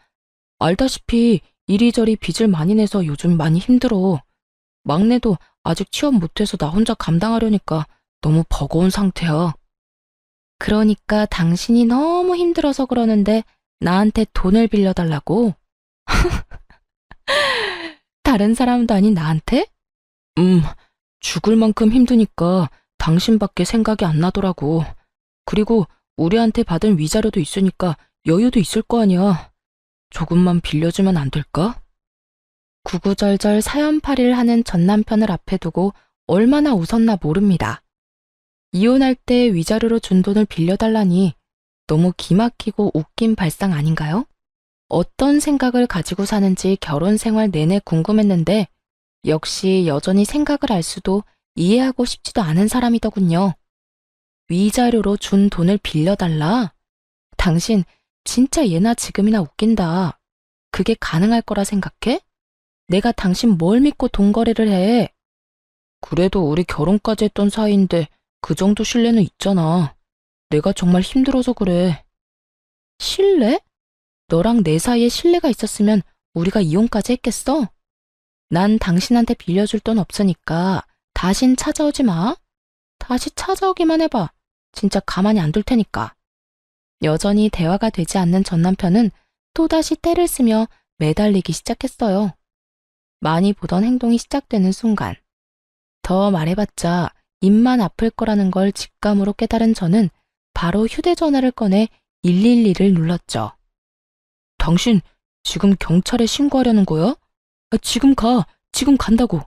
알다시피 이리저리 빚을 많이 내서 요즘 많이 힘들어. 막내도 아직 취업 못해서 나 혼자 감당하려니까 너무 버거운 상태야. 그러니까 당신이 너무 힘들어서 그러는데 나한테 돈을 빌려달라고? 다른 사람도 아닌 나한테? 죽을 만큼 힘드니까 당신밖에 생각이 안 나더라고. 그리고 우리한테 받은 위자료도 있으니까 여유도 있을 거 아니야. 조금만 빌려주면 안 될까? 구구절절 사연팔이를 하는 전 남편을 앞에 두고 얼마나 웃었나 모릅니다. 이혼할 때 위자료로 준 돈을 빌려달라니 너무 기막히고 웃긴 발상 아닌가요? 어떤 생각을 가지고 사는지 결혼 생활 내내 궁금했는데 역시 여전히 생각을 알 수도 이해하고 싶지도 않은 사람이더군요. 위자료로 준 돈을 빌려달라? 당신 진짜 예나 지금이나 웃긴다. 그게 가능할 거라 생각해? 내가 당신 뭘 믿고 돈 거래를 해? 그래도 우리 결혼까지 했던 사이인데 그 정도 신뢰는 있잖아. 내가 정말 힘들어서 그래. 신뢰? 너랑 내 사이에 신뢰가 있었으면 우리가 이혼까지 했겠어? 난 당신한테 빌려줄 돈 없으니까 다신 찾아오지 마. 다시 찾아오기만 해봐. 진짜 가만히 안 둘 테니까. 여전히 대화가 되지 않는 전 남편은 또다시 떼를 쓰며 매달리기 시작했어요. 많이 보던 행동이 시작되는 순간. 더 말해봤자 입만 아플 거라는 걸 직감으로 깨달은 저는 바로 휴대전화를 꺼내 112를 눌렀죠. 당신 지금 경찰에 신고하려는 거야? 지금 가. 지금 간다고.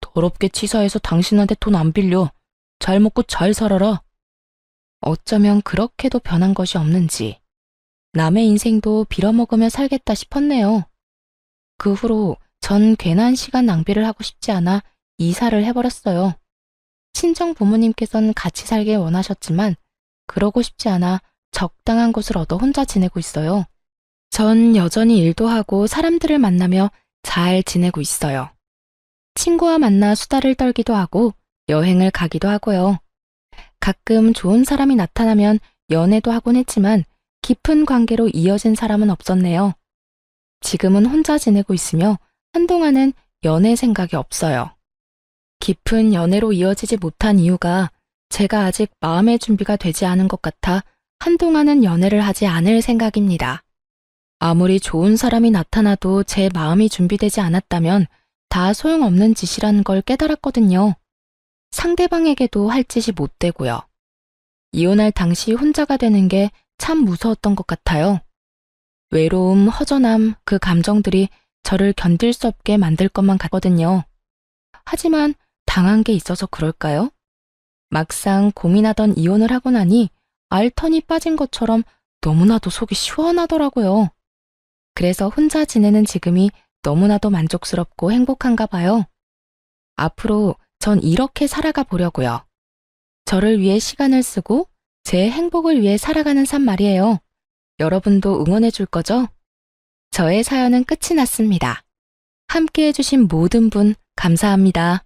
더럽게 치사해서 당신한테 돈 안 빌려. 잘 먹고 잘 살아라. 어쩌면 그렇게도 변한 것이 없는지 남의 인생도 빌어먹으며 살겠다 싶었네요. 그 후로 전 괜한 시간 낭비를 하고 싶지 않아 이사를 해버렸어요. 친정 부모님께서는 같이 살길 원하셨지만 그러고 싶지 않아 적당한 곳을 얻어 혼자 지내고 있어요. 전 여전히 일도 하고 사람들을 만나며 잘 지내고 있어요. 친구와 만나 수다를 떨기도 하고 여행을 가기도 하고요. 가끔 좋은 사람이 나타나면 연애도 하곤 했지만 깊은 관계로 이어진 사람은 없었네요. 지금은 혼자 지내고 있으며 한동안은 연애 생각이 없어요. 깊은 연애로 이어지지 못한 이유가 제가 아직 마음의 준비가 되지 않은 것 같아 한동안은 연애를 하지 않을 생각입니다. 아무리 좋은 사람이 나타나도 제 마음이 준비되지 않았다면 다 소용없는 짓이라는 걸 깨달았거든요. 상대방에게도 할 짓이 못 되고요. 이혼할 당시 혼자가 되는 게 참 무서웠던 것 같아요. 외로움, 허전함, 그 감정들이 저를 견딜 수 없게 만들 것만 같거든요. 하지만 당한 게 있어서 그럴까요? 막상 고민하던 이혼을 하고 나니 알턴이 빠진 것처럼 너무나도 속이 시원하더라고요. 그래서 혼자 지내는 지금이 너무나도 만족스럽고 행복한가 봐요. 앞으로 전 이렇게 살아가 보려고요. 저를 위해 시간을 쓰고 제 행복을 위해 살아가는 삶 말이에요. 여러분도 응원해 줄 거죠? 저의 사연은 끝이 났습니다. 함께 해주신 모든 분 감사합니다.